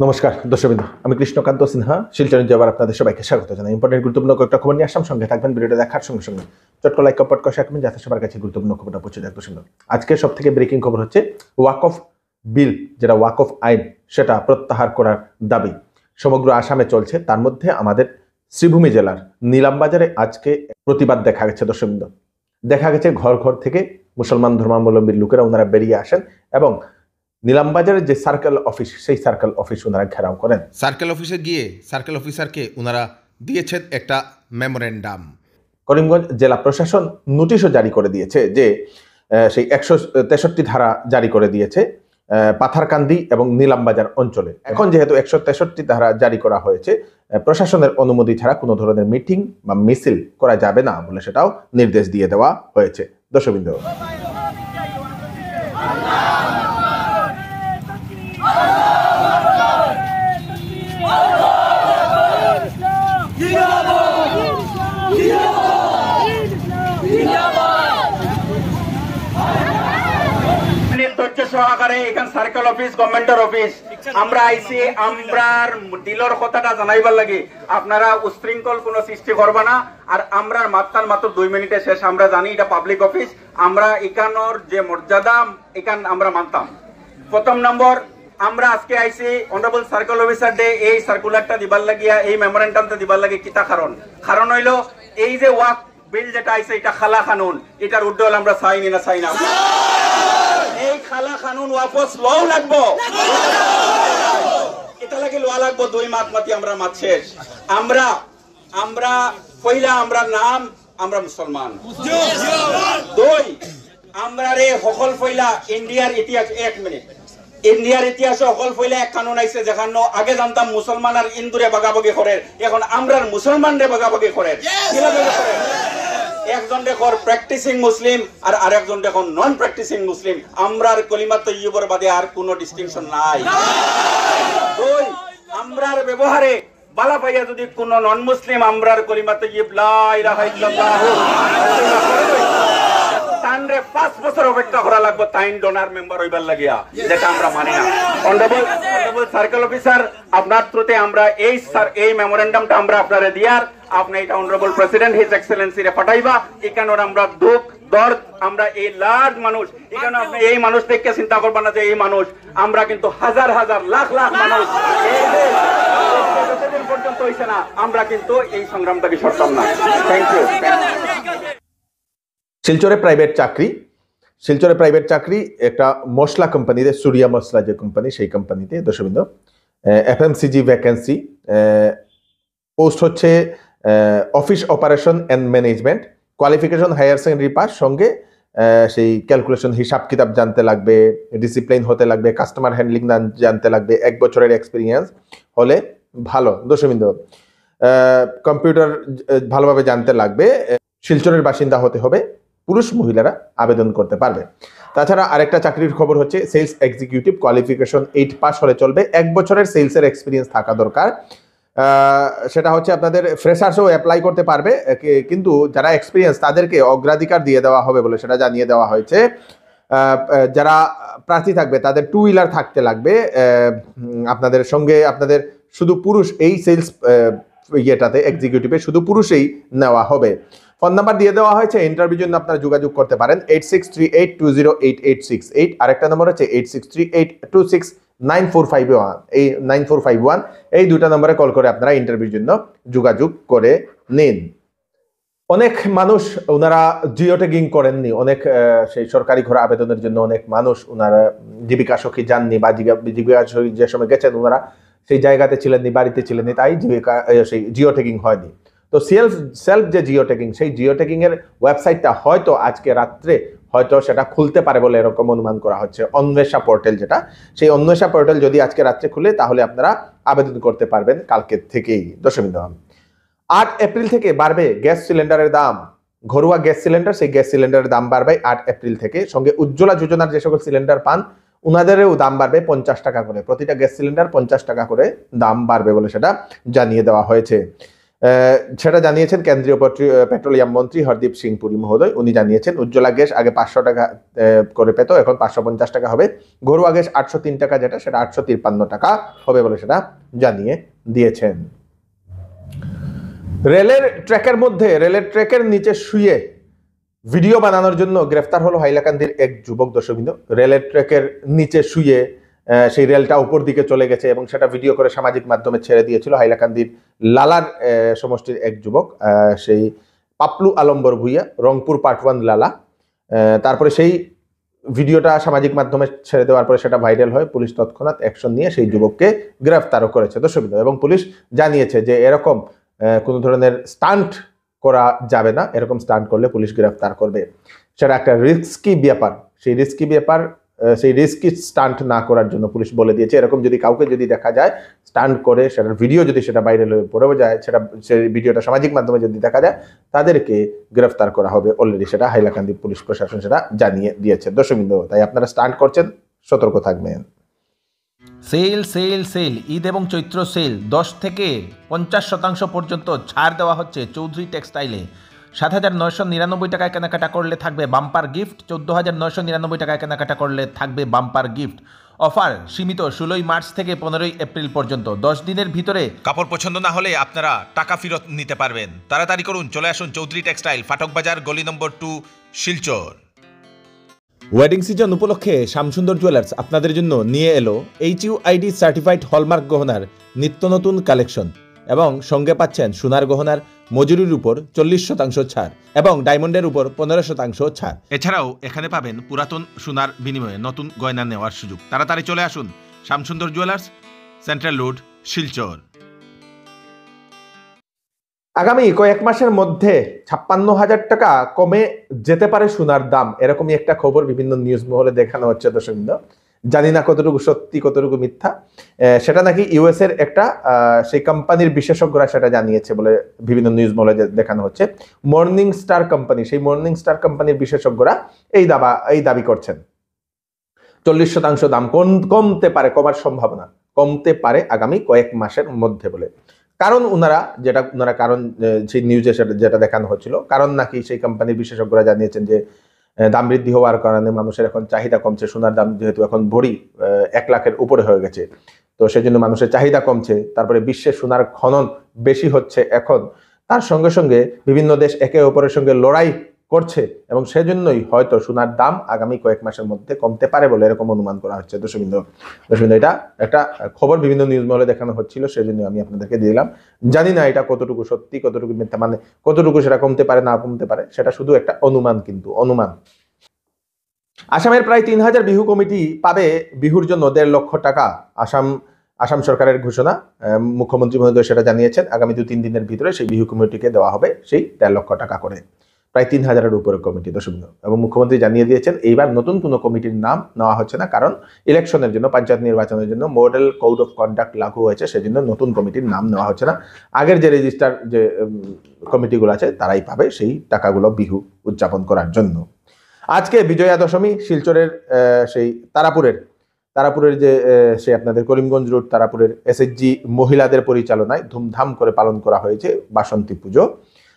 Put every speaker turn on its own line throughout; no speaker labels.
নমস্কার দর্শকবৃন্দ, আমি কৃষ্ণকান্ত সিনহা শিলচর নিউজে আবার আপনাদের সবাইকে স্বাগত জানাই। ইম্পর্টেন্ট গুরুত্বপূর্ণ কয়েকটা খবর নিয়ে আসলাম, সঙ্গে থাকবেন। ভিডিওটা দেখার সঙ্গে সঙ্গে চটক লাইক কমেন্ট করে শেয়ার করবেন যাতে সবার কাছে গুরুত্বপূর্ণ খবরটা পৌঁছে যায়। দর্শক, আজকে সব থেকে ব্রেকিং খবর হচ্ছে ওয়াক অফ বিল, যেটা ওয়াক অফ আইন, সেটা প্রত্যাহার করার দাবি সমগ্র আসামে চলছে। তার মধ্যে আমাদের শ্রীভূমি জেলার নিলামবাজারে আজকে প্রতিবাদ দেখা গেছে। দর্শকবৃন্দ, দেখা গেছে ঘর ঘর থেকে মুসলমান ধর্মাবলম্বীর লোকেরা ওনারা বেরিয়ে আসেন এবং নিলামবাজারের যে সার্কেল অফিস, সেই সার্কেল অফিস ওনারা ঘেরাও করেন।
সার্কেল অফিসে গিয়ে সার্কেল অফিসারকে ওনারা দিয়েছেন একটা মেমোরেন্ডাম।
করিমগঞ্জ জেলা প্রশাসন নোটিশও জারি করে দিয়েছে যে সেই 163 ধারা জারি করে দিয়েছে পাথারকান্দি এবং নিলামবাজার অঞ্চলে। এখন যেহেতু 163 ধারা জারি করা হয়েছে, প্রশাসনের অনুমতি ছাড়া কোনো ধরনের মিটিং বা মিছিল করা যাবে না বলে সেটাও নির্দেশ দিয়ে দেওয়া হয়েছে। দর্শকবৃন্দ,
সহকারে এখান সার্কেল অফিস গভর্নমেন্টের অফিস আমরা আইসি, আমরার দিলর কথাটা জানাইবার লাগে। আপনারা উশৃঙ্খল কোনো সৃষ্টি করবা না। আর আমরার মাত্র 2 মিনিটে শেষ। আমরা জানি এটা পাবলিক অফিস, আমরা এখানোর যে মর্যাদা এখান আমরা মানতাম। প্রথম নম্বর, আমরা আজকে আইসি অনারেবল সার্কেল অফিসার ডে, এই সার্কুলারটা দিবার লাগিয়া, এই মেমোরেন্ডামটা দিবার লাগে। কিতা কারণ হইলো এই যে ওয়াক বিল যেটা আইসে, এটা খালা কানুন, এটার উড্ডল আমরা চাইনি না চাই না। এই খালা কানুন ওয়াপস লও লাগবো, এটা লাগে লোয়া লাগবো। 2 মাস মাতি আমরা মাত শেষ। আমরা পয়লা আমরা নাম, আমরা মুসলমান। 2, আমরা রে সকল পয়লা ইন্ডিয়ার ইতিহাস। 1 মিনিট, ইন্ডিয়ার ইতিহাসে সকল পয়লা এক কানুন আইছে, যেখানে আগে জানতাম মুসলমান আর হিন্দুরে বাগাবাগি করে, এখন আমরা মুসলমানরে বাগাবাগি করে। কিভাবে করে? একজন দেখর প্র্যাকটিসিং মুসলিম আর আরেকজন দেখর নন প্র্যাকটিসিং মুসলিম। আমরার কলিমা তৈয়বর বাদে আর কোনো ডিস্টিংশন নাই। 2, আমরার ব্যবহারে বালা পাইয়া যদি কোন নন মুসলিম আমরার কলিমা তৈয়ব লা ইলাহা ইল্লাল্লাহ তানরে 5 বছর অপেক্ষা করা লাগবে তাইন ডোনার মেম্বার হইবার লাগিয়া, যেটা আমরা মানি না। অনারেবল সার্কেল অফিসার, আপনার থ্রুতে আমরা এই মেমোরেন্ডামটা আমরা আপনারে দিয়ার, আপনি এটা অনারেবল প্রেসিডেন্ট হিজ এক্সেলেন্সি রে পাঠাইবা। এখানে আমরা দুঃখ দর্দ, আমরা এই লার্জ মানুষ, এখানে আপনি এই মানুষ থেকে চিন্তা করবেন না যে এই মানুষ, আমরা কিন্তু হাজার হাজার লাখ লাখ মানুষ পর্যন্ত হইছে না, আমরা কিন্তু এই সংগ্রামটাকে সরতাম না। Thank you.
শিলচরে প্রাইভেট চাকরি একটা মশলা কোম্পানিতে, সুরিয়া মশলা যে কোম্পানি, সেই কোম্পানিতে দর্শকবৃন্দ এফএমসিজি ভ্যাকেন্সি, পোস্ট হচ্ছে office operation and management, qualification higher secondary pass, সঙ্গে সেই ক্যালকুলেশন হিসাব কিতাব জানতে লাগবে, ডিসিপ্লিন হতে লাগবে, কাস্টমার হ্যান্ডলিং জানতে লাগবে, 1 বছরের এক্সপিরিয়েন্স হলে ভালো। দর্শকবৃন্দ, কম্পিউটার ভালোভাবে জানতে লাগবে, শিলচরের বাসিন্দা হতে হবে, পুরুষ মহিলারা আবেদন করতে পারবে। তাছাড়া আরেকটা চাকরির খবর হচ্ছে সেলস এক্সিকিউটিভ, কোয়ালিফিকেশন 8 পাস হলে চলবে, 1 বছরের সেলসের এক্সপিরিয়েন্স থাকা দরকার। সেটা হচ্ছে আপনাদের ফ্রেশার্সও অ্যাপ্লাই করতে পারবে, কিন্তু যারা এক্সপিরিয়েন্স তাদেরকে অগ্রাধিকার দিয়ে দেওয়া হবে বলে সেটা জানিয়ে দেওয়া হয়েছে। যারা প্রার্থী থাকবে তাদের 2 হুইলার থাকতে লাগবে আপনাদের সঙ্গে। আপনাদের শুধু পুরুষ এই সেলস ইয়েটাতে, এক্সিকিউটিভে শুধু পুরুষই নেওয়া হবে। ফোন নাম্বার দিয়ে দেওয়া হয়েছে, ইন্টারভিউর জন্য আপনারা যোগাযোগ করতে পারেন 8638208868। আরেকটা নম্বর হচ্ছে 8638269451। এই 9451 এই 2টা নম্বরে কল করে আপনারা ইন্টারভিউর জন্য যোগাযোগ করে নিন। অনেক মানুষ ওনারা জিও ট্যাগিং করেননি, অনেক সেই সরকারি ঘরে আবেদনের জন্য অনেক মানুষ ওনারা জীবিকা সখী যাননি, বা জীবিকা সখী যে সময় গেছেন ওনারা সেই জায়গাতে ছিলেননি, বাড়িতে ছিলেননি, তাই সেই জিও ট্যাগিং হয়নি। তো সেলফ যে জিও ট্যাগিং, সেই জিও ট্যাগিং এর ওয়েবসাইটটা হয়তো আজকে রাত্রে হয়তো সেটা খুলতে পারে বলে এরকম অনুমান করা হচ্ছে। অন্বেষা পোর্টাল, যেটা সেই অন্বেষা পোর্টাল যদি আজকে রাত্রে খুলে তাহলে আপনারা আবেদন করতে পারবেন কালকে থেকেই। দর্শকবৃন্দ, 8 এপ্রিল থেকে বাড়বে গ্যাস সিলিন্ডারের দাম। ঘরোয়া গ্যাস সিলিন্ডার, সেই গ্যাস সিলিন্ডারের দাম বাড়বে 8 এপ্রিল থেকে। সঙ্গে উজ্জ্বলা যোজনার যে সকল সিলিন্ডার পান ওনাদেরও দাম বাড়বে 50 টাকা করে, প্রতিটা গ্যাস সিলিন্ডার 50 টাকা করে দাম বাড়বে বলে সেটা জানিয়ে দেওয়া হয়েছে। সেটা জানিয়েছেন কেন্দ্রীয় পেট্রোলিয়াম মন্ত্রী হরদীপ সিং পুরী মহোদয়। উনি জানিয়েছেন উজ্জ্বলা গ্যাস আগে 500 টাকা করে পেত, এখন 550 টাকা হবে। ঘরোয়া গ্যাস 803 টাকা, যেটা সেটা 853 টাকা হবে বলে সেটা জানিয়ে দিয়েছেন। রেলের ট্র্যাকের নিচে শুয়ে ভিডিও বানানোর জন্য গ্রেফতার হলো হাইলাকান্দির এক যুবক। দর্শকবৃন্দ, রেলের ট্র্যাকের নিচে শুয়ে সেই রেলটা উপর দিকে চলে গেছে এবং সেটা ভিডিও করে সামাজিক মাধ্যমে ছেড়ে দিয়েছিল হাইলাকান্দির লালার সমষ্টির এক যুবক, সেই পাপলু আলম্বর ভুইয়া, রংপুর পার্ট 1 লালা। তারপরে সেই ভিডিওটা সামাজিক মাধ্যমে ছেড়ে দেওয়ার পরে সেটা ভাইরাল হয়। পুলিশ তৎক্ষণাৎ অ্যাকশন নিয়ে সেই যুবককে গ্রেফতারও করেছে দর্শকবৃন্দ, এবং পুলিশ জানিয়েছে যে এরকম কোনো ধরনের স্টান্ট করা যাবে না, এরকম স্টান্ট করলে পুলিশ গ্রেফতার করবে। সেটা একটা রিস্কি ব্যাপার, সেই রিস্কি স্টান্ট না করার জন্য পুলিশ বলে দিয়েছে। এরকম যদি কাউকে যদি দেখা যায় স্টান্ট করে, সেটার ভিডিও যদি সেটা ভাইরাল হয়ে পড়েও যায়, সেই ভিডিওটা সামাজিক মাধ্যমে যদি দেখা যায়, তাদেরকে গ্রেফতার করা হবে। অলরেডি সেটা হাইলাকান্দি পুলিশ প্রশাসন সেটা জানিয়ে দিয়েছে দর্শকবৃন্দ। তাই আপনারা স্টান্ট করছেন, সতর্ক থাকবেন।
সেল ঈদ এবং চৈত্র সেল 10 থেকে 50% পর্যন্ত ছাড় দেওয়া হচ্ছে চৌধুরী টেক্সটাইলে। 7,999 টাকায় কেনাকাটা করলে থাকবে বাম্পার গিফট, 14,999 টাকায় কেনাকাটা করলে থাকবে বাম্পার গিফট। অফার সীমিত 16 মার্চ থেকে 15 এপ্রিল পর্যন্ত। 10 দিনের ভিতরে কাপড় পছন্দ না হলে আপনারা টাকা ফেরত নিতে পারবেন। তাড়াতাড়ি করুন, চলে আসুন চৌধুরী টেক্সটাইল, ফাটক বাজার, গলি নম্বর 2, শিলচর। ওয়েডিং সিজন উপলক্ষে শ্যামসুন্দর জুয়েলার্স আপনাদের জন্য নিয়ে এলো HUID সার্টিফাইড হলমার্ক গহনার নিত্য নতুন কালেকশন, এবং সঙ্গে পাচ্ছেন সোনার গহনার মজুরির উপর 40% ছাড় এবং ডায়মন্ডের উপর 15% ছাড়। এছাড়াও এখানে পাবেন পুরাতন সোনার বিনিময়ে নতুন গয়না নেওয়ার সুযোগ। তাড়াতাড়ি চলে আসুন Shyamsundar jewellers, central road, Silchar.
আগামী কয়েক মাসের মধ্যে 56,000 টাকা কমে যেতে পারে সোনার দাম, এরকমই একটা খবর বিভিন্ন নিউজ মহলে দেখানো হচ্ছে দর্শকবৃন্দ। জানি না কতটুকু সত্যি কতটুকু মিথ্যা। সেটা নাকি ইউএস এর একটা সেই কোম্পানির বিশেষজ্ঞরা সেটা জানিয়েছে বলে বিভিন্ন নিউজ মহলে দেখানো হচ্ছে। মর্নিং স্টার কোম্পানি, সেই মর্নিং স্টার কোম্পানির বিশেষজ্ঞরা এই দাবি করছেন 40% দাম কমতে পারে, কমার সম্ভাবনা কমতে পারে আগামী কয়েক মাসের মধ্যে বলে। কারণ কারণ সেই নিউজে যেটা দেখানো হচ্ছিল, কারণ নাকি সেই কোম্পানির বিশেষজ্ঞরা জানিয়েছেন যে দাম বৃদ্ধি হওয়ার কারণে মানুষের এখন চাহিদা কমছে। সোনার দাম যেহেতু এখন ভরি 1 লাখের উপরে হয়ে গেছে, তো সেজন্য মানুষের চাহিদা কমছে। তারপরে বিশ্বে সোনার খনন বেশি হচ্ছে এখন, তার সঙ্গে সঙ্গে বিভিন্ন দেশ একে অপরের সঙ্গে লড়াই করছে, এবং সেজন্যই হয়তো সোনার দাম আগামী কয়েক মাসের মধ্যে কমতে পারে বলে এরকম অনুমান করা হচ্ছে দর্শকবৃন্দ। এটা একটা খবর বিভিন্ন নিউজ মহলে দেখানো হচ্ছিল, সেজন্য আমি আপনাদেরকে দিলাম। জানি না এটা কতটুকু সত্যি কতটুকু মিথ্যা, মানে কতটুকু সেটা কমতে পারে না কমতে পারে, সেটা শুধু একটা অনুমান, কিন্তু অনুমান। আসামের প্রায় 3,000 বিহু কমিটি পাবে বিহুর জন্য 1.5 লক্ষ টাকা। আসাম সরকারের ঘোষণা, মুখ্যমন্ত্রী মহোদয় সেটা জানিয়েছেন। আগামী 2-3 দিনের ভিতরে সেই বিহু কমিটিকে দেওয়া হবে সেই 1.5 লক্ষ টাকা করে, প্রায় 3,000-এর উপরে কমিটি দর্শকবৃন্দ। এবং মুখ্যমন্ত্রী জানিয়ে দিয়েছেন এইবার নতুন কোনো কমিটির নাম নেওয়া হচ্ছে না, কারণ ইলেকশনের জন্য, পঞ্চায়েত নির্বাচনের জন্য মডেল কোড অফ কন্ডাক্ট লাগু হয়েছে, সেজন্য নতুন কমিটির নাম নেওয়া হচ্ছে না। আগের যে রেজিস্টার যে কমিটিগুলো আছে তারাই পাবে সেই টাকাগুলো বিহু উদযাপন করার জন্য। আজকে বিজয়া দশমী, শিলচরের সেই তারাপুরের যে সে আপনাদের করিমগঞ্জ রোড তারাপুরের SHG মহিলাদের পরিচালনায় ধুমধাম করে পালন করা হয়েছে বাসন্তী পুজো।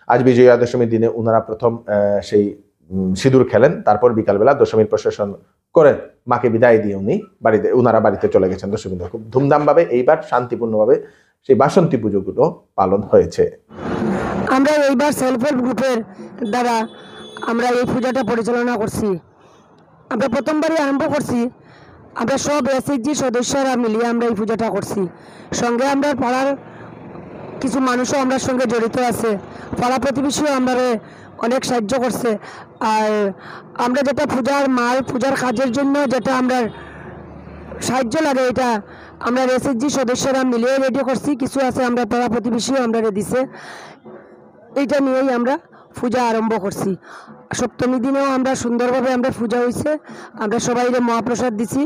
আজ বিজয়া দশমীর দিনে ওনারা প্রথম সেই সিঁদুর খেলেন, তারপর বিকালবেলা দশমীর প্রশাসন করে মাকে বিদায় দিয়ে ওনারা বাড়িতে চলে গেছেন দর্শকবৃন্দ। খুব ধুমধামভাবে এইবার শান্তিপূর্ণভাবে সেই বাসন্তী পুজোগুলো পালন হয়েছে।
আমরা এইবার সেলফ হেল্প গ্রুপের দ্বারা আমরা এই পূজাটা পরিচালনা করছি। আমরা প্রথমবারই আরম্ভ করছি, আমরা সব SHG সদস্যরা মিলিয়ে আমরা এই পূজাটা করছি। সঙ্গে আমরা পাড়ার কিছু মানুষও আমরা সঙ্গে জড়িত আছে, পাড়া প্রতিবেশীও আমরা অনেক সাহায্য করছে। আর আমরা যেটা পূজার কাজের জন্য যেটা আমরা সাহায্য লাগে, এটা আমরা SHG সদস্যরা মিলিয়ে রেডি করছি। কিছু আছে আমরা পাড়া প্রতিবেশীও আমরা দিছে, এইটা নিয়েই আমরা পূজা আরম্ভ করছি। সপ্তমী দিনেও আমরা সুন্দরভাবে আমরা পূজা হয়েছে, আমরা সবাইরে মহাপ্রসাদ দিছি।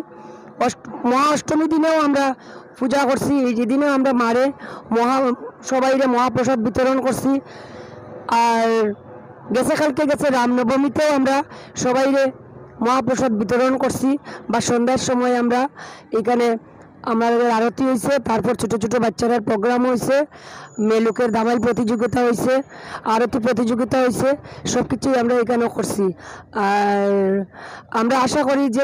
অষ্টমী দিনেও আমরা পূজা করছি, এই দিনেও আমরা সবাইরে মহাপ্রসাদ বিতরণ করছি। আর গেছে রামনবমীতেও আমরা সবাইরে মহাপ্রসাদ বিতরণ করছি। বা সন্ধ্যার সময় আমরা এখানে আমাদের আরতি হয়েছে, তারপর ছোট ছোট বাচ্চাদের প্রোগ্রাম হয়েছে, মেয়ে লোকের দামাই প্রতিযোগিতা হয়েছে, আরতি প্রতিযোগিতা হয়েছে, সব কিছুই আমরা এখানে করছি। আর আমরা আশা করি যে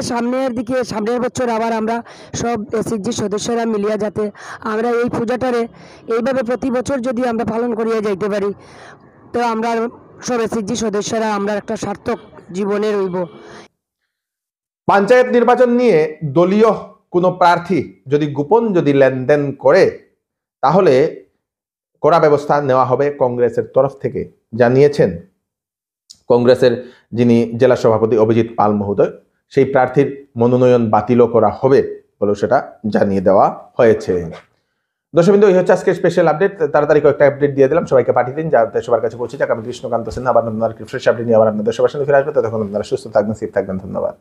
সামনের বছর আবার আমরা সব এসএইচজি সদস্যরা মিলিয়া যাতে আমরা এই পূজাটারে এইভাবে প্রতি বছর যদি আমরা পালন করিয়া যাইতে পারি, তো আমরা সব এসএইচজি সদস্যরা আমরা একটা সার্থক জীবনে রইব।
পঞ্চায়েত নির্বাচন নিয়ে দলীয় কোনো প্রার্থী যদি গোপন লেনদেন করে তাহলে কড়া ব্যবস্থা নেওয়া হবে কংগ্রেসের তরফ থেকে, জানিয়েছেন কংগ্রেসের যিনি জেলা সভাপতি অভিজিৎ পাল মহোদয়। সেই প্রার্থীর মনোনয়ন বাতিলও করা হবে বলে সেটা জানিয়ে দেওয়া হয়েছে। দর্শকবৃন্দ, এই হচ্ছে আজকে স্পেশাল আপডেট। তাড়াতাড়ি কয়েকটা আপডেট দিয়ে দিলাম, সবাইকে পাঠিয়ে দিন যাতে সবার কাছে পৌঁছে যাক। আমি কৃষ্ণকান্ত সিনহা আবার আপনার ফ্রেশ আপডেট নিয়ে আবার আপনাদের সবার সাথে ফিরে আসবো। ততক্ষণ আপনারা সুস্থ থাকবেন, সেফ থাকবেন। ধন্যবাদ।